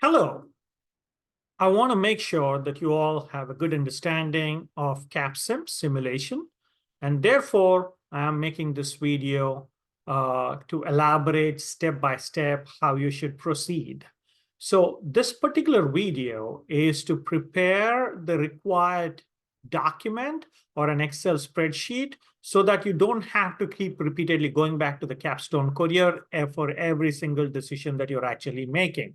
Hello. I want to make sure that you all have a good understanding of CapSim simulation, and therefore I am making this video to elaborate step by step how you should proceed. So this particular video is to prepare the required document or an Excel spreadsheet so that you don't have to keep repeatedly going back to the capstone courier for every single decision that you're actually making.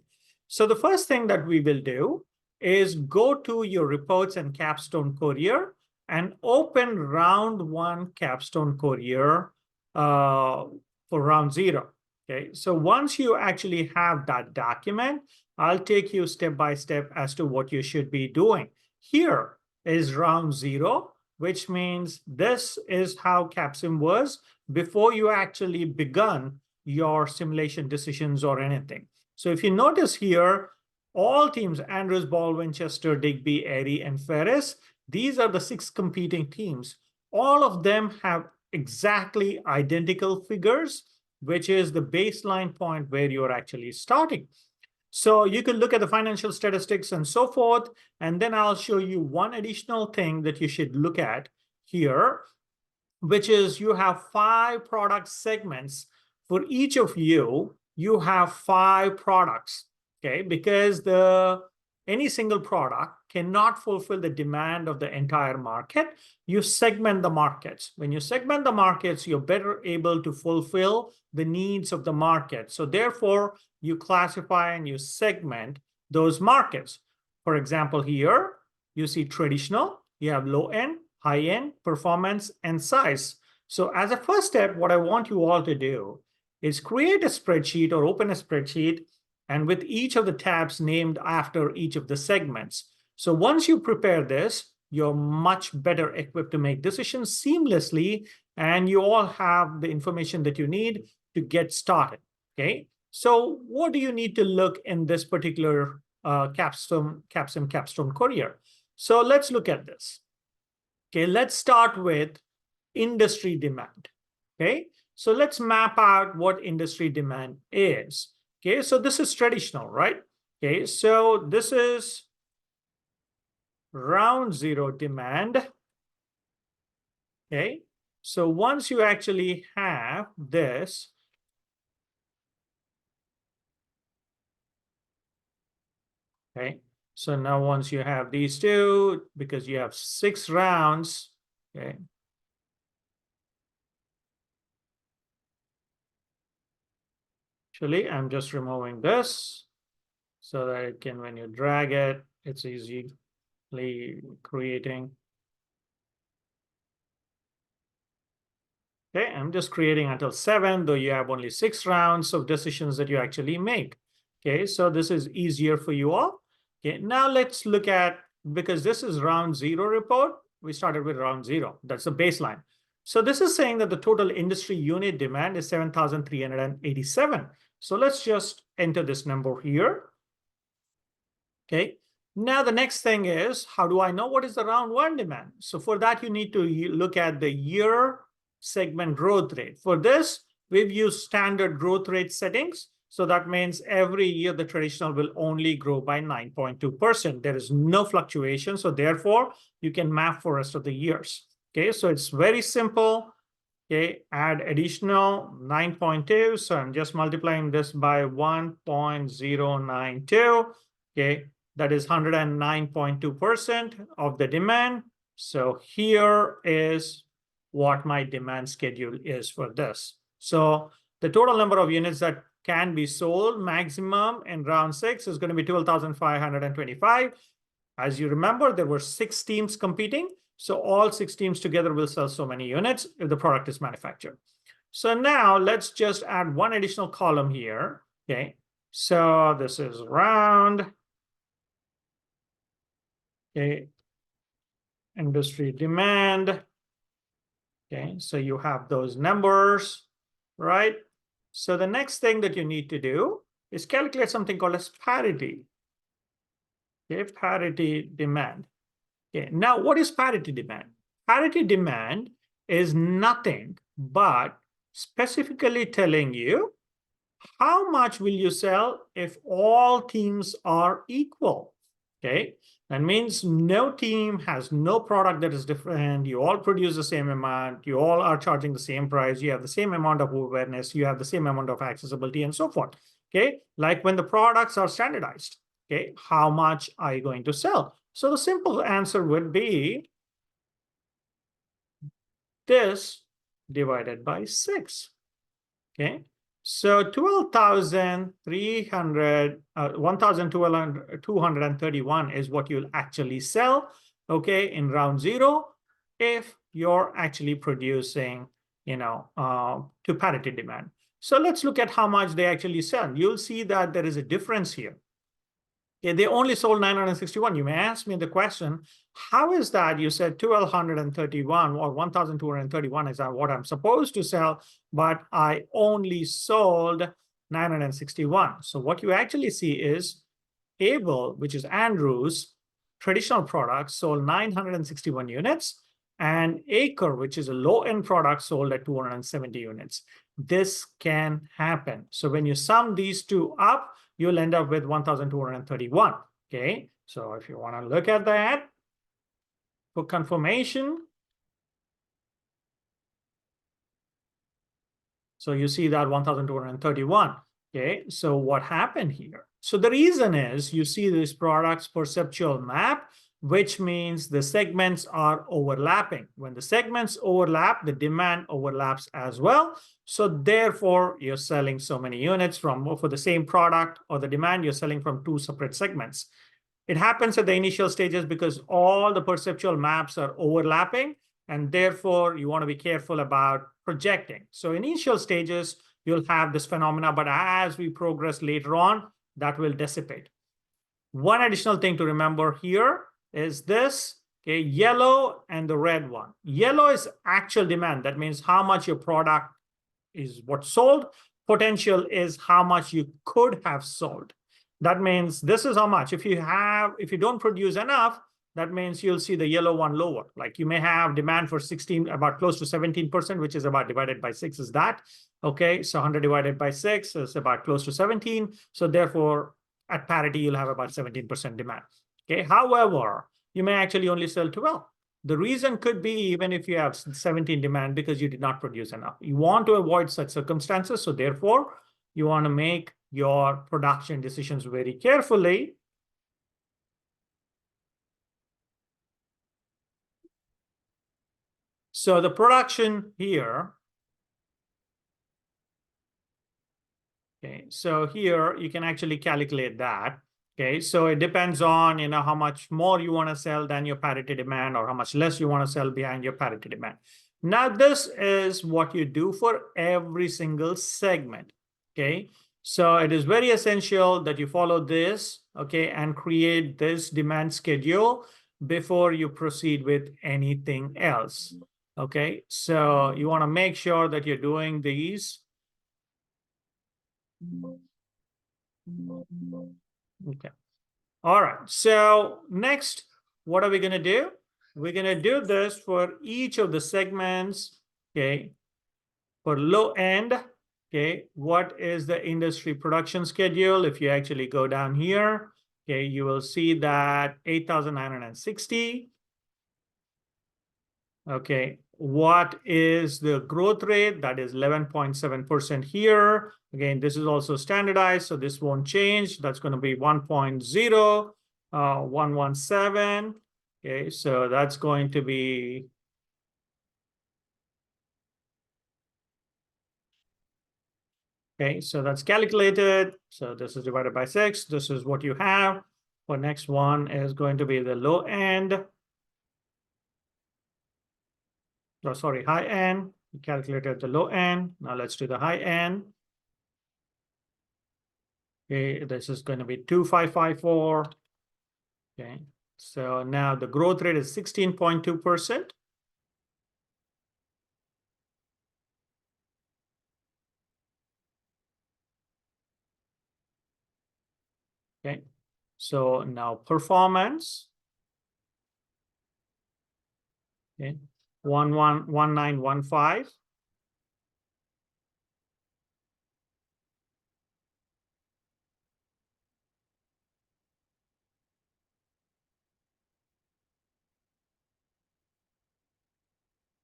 So the first thing that we will do is go to your reports and capstone courier and open round one capstone courier for round zero. Okay, so once you actually have that document, I'll take you step by step as to what you should be doing. Here is round zero, which means this is how CapSim was before you actually begun your simulation decisions or anything. So if you notice here, all teams, Andrews, Ball, Winchester, Digby, Airy, and Ferris, these are the 6 competing teams. All of them have exactly identical figures, which is the baseline point where you're actually starting. So you can look at the financial statistics and so forth, and then I'll show you one additional thing that you should look at here, which is you have 5 product segments. For each of you, you have 5 products, okay? Because any single product cannot fulfill the demand of the entire market. You segment the markets. When you segment the markets, you're better able to fulfill the needs of the market. So therefore, you classify and you segment those markets. For example, here, you see traditional, you have low end, high end, performance, and size. So as a first step, what I want you all to do is create a spreadsheet or open a spreadsheet, and with each of the tabs named after each of the segments. So once you prepare this, you're much better equipped to make decisions seamlessly, and you all have the information that you need to get started, okay? So what do you need to look in this particular capstone courier? So let's look at this. Okay, let's start with industry demand, okay? So let's map out what industry demand is. Okay, so this is traditional, right? Okay, so this is round zero demand. Okay, so once you actually have this, okay, so now once you have these two, because you have 6 rounds, okay. Actually, I'm just removing this so that it can, when you drag it, it's easily creating. Okay, I'm just creating until 7, though you have only 6 rounds of decisions that you actually make. Okay, so this is easier for you all. Okay, now let's look at, because this is round 0 report, we started with round 0. That's the baseline. So this is saying that the total industry unit demand is 7,387. So let's just enter this number here. Okay, now the next thing is, how do I know what is the round 1 demand? So for that, you need to look at the year segment growth rate. For this, we've used standard growth rate settings. So that means every year the traditional will only grow by 9.2%. There is no fluctuation. So therefore, you can map for rest of the years. Okay, so it's very simple. Okay, add additional 9.2. So I'm just multiplying this by 1.092. Okay, that is 109.2% of the demand. So here is what my demand schedule is for this. So the total number of units that can be sold maximum in round 6 is going to be 12,525. As you remember, there were 6 teams competing. So all 6 teams together will sell so many units if the product is manufactured. So now let's just add one additional column here. Okay, so this is round. Okay, industry demand. Okay, so you have those numbers, right? So the next thing that you need to do is calculate something called as parity. Okay, parity demand. Okay, now what is parity demand? Parity demand is nothing but specifically telling you how much will you sell if all teams are equal? Okay, that means no team has no product that is different. You all produce the same amount. You all are charging the same price. You have the same amount of awareness. You have the same amount of accessibility and so forth. Okay, like when the products are standardized. Okay, how much are you going to sell? So the simple answer would be this divided by 6. Okay, so 12,300, 1,231 is what you'll actually sell, okay, in round zero, if you're actually producing, to parity demand. So let's look at how much they actually sell. You'll see that there is a difference here. Yeah, they only sold 961. You may ask me the question, how is that? You said 1,231 or 1,231 is what I'm supposed to sell, but I only sold 961. So what you actually see is Able, which is Andrew's traditional product, sold 961 units, and Acre, which is a low-end product, sold at 270 units. This can happen. So when you sum these two up, you'll end up with 1,231. Okay, so if you want to look at that for confirmation, so you see that 1,231. Okay, so what happened here? So the reason is you see this product's perceptual map, which means the segments are overlapping. When the segments overlap, the demand overlaps as well. So therefore, you're selling so many units for the same product, or the demand you're selling from two separate segments. It happens at the initial stages because all the perceptual maps are overlapping, and therefore you want to be careful about projecting. So initial stages, you'll have this phenomena, but as we progress later on, that will dissipate. One additional thing to remember here is this, okay, yellow and the red one. Yellow is actual demand. That means how much your product is what's sold. Potential is how much you could have sold. That means this is how much. If you don't produce enough, that means you'll see the yellow one lower. Like you may have demand for 16, about close to 17%, which is about divided by 6 is that. Okay, so 100 divided by 6 is about close to 17. So therefore, at parity, you'll have about 17% demand. Okay, however, you may actually only sell 12. The reason could be even if you have 17 demand because you did not produce enough. You want to avoid such circumstances. So therefore, you want to make your production decisions very carefully. So the production here, okay, so here you can actually calculate that. Okay, so it depends on how much more you want to sell than your parity demand, or how much less you want to sell behind your parity demand. Now, this is what you do for every single segment. Okay, so it is very essential that you follow this, okay, and create this demand schedule before you proceed with anything else. Okay, so you want to make sure that you're doing these. Okay. All right. So next, what are we going to do? We're going to do this for each of the segments. Okay. For low end, okay, what is the industry production schedule? If you actually go down here, okay, you will see that 8,960. Okay, what is the growth rate? That is 11.7% here. Again, this is also standardized, so this won't change. That's going to be 1.0117. Okay, so that's going to be okay, so that's calculated. So this is divided by 6. This is what you have. For next one is going to be the low end. Oh, sorry, high end. We calculated the low end. Now let's do the high end. Okay, this is going to be 2,554. Okay, so now the growth rate is 16.2%. Okay, so now performance. Okay, 111915.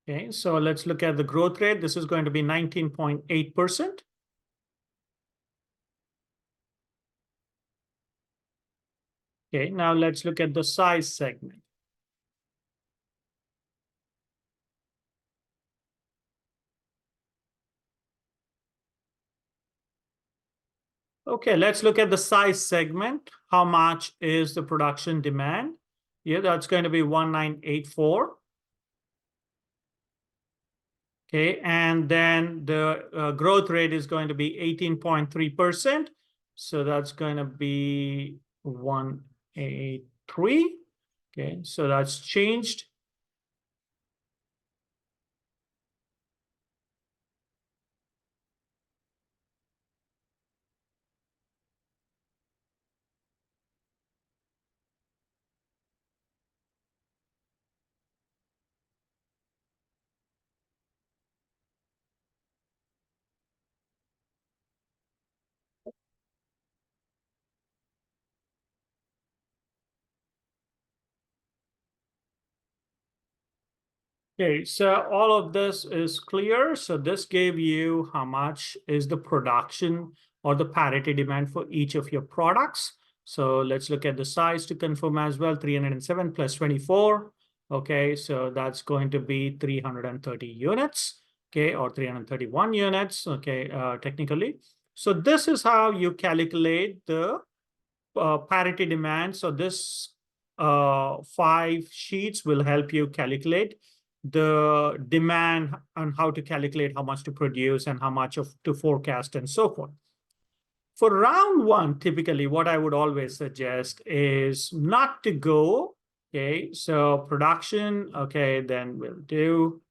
Okay, so let's look at the growth rate. This is going to be 19.8%. Okay, now let's look at the size segment. Okay, let's look at the size segment. How much is the production demand? Yeah, that's going to be 1984. Okay, and then the growth rate is going to be 18.3%. So that's going to be 183. Okay, so that's changed. Okay, so all of this is clear. So this gave you how much is the production or the parity demand for each of your products. So let's look at the size to confirm as well. 307 plus 24. Okay, so that's going to be 330 units. Okay, or 331 units. Okay, technically. So this is how you calculate the parity demand. So this 5 sheets will help you calculate the demand and how to calculate how much to produce and how much of to forecast and so forth. For round one, typically what I would always suggest is not to go, okay, so production, okay, then we'll do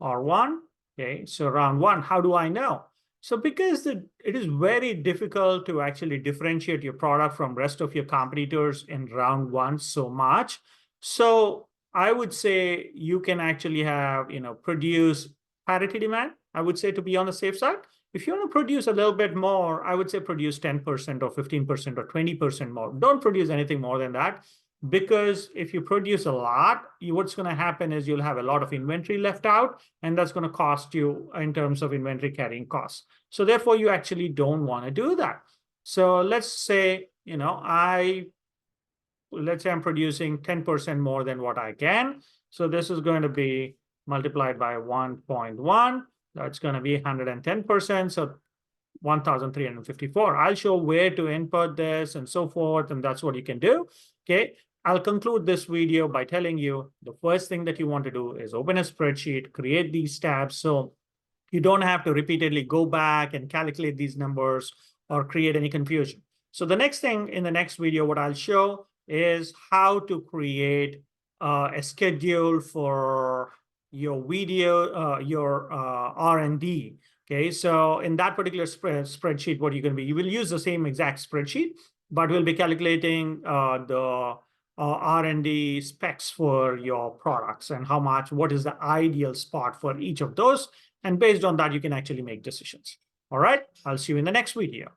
R1. Okay, so round one, how do I know? So because it is very difficult to actually differentiate your product from rest of your competitors in round one so much. So I would say you can actually have, produce parity demand, I would say, to be on the safe side. If you want to produce a little bit more, I would say produce 10% or 15% or 20% more. Don't produce anything more than that, because if you produce a lot, what's going to happen is you'll have a lot of inventory left out, and that's going to cost you in terms of inventory carrying costs. So therefore, you actually don't want to do that. So let's say, let's say I'm producing 10% more than what I can. So this is going to be multiplied by 1.1. That's going to be 110%. So 1,354. I'll show where to input this and so forth, and that's what you can do. Okay, I'll conclude this video by telling you the first thing that you want to do is open a spreadsheet, create these tabs so you don't have to repeatedly go back and calculate these numbers or create any confusion. So the next thing in the next video, what I'll show is how to create a schedule for your video, your R&D. Okay, so in that particular spreadsheet, what you're going to be, you will use the same exact spreadsheet, but we'll be calculating the R&D specs for your products and how much, what is the ideal spot for each of those. And based on that, you can actually make decisions. All right, I'll see you in the next video.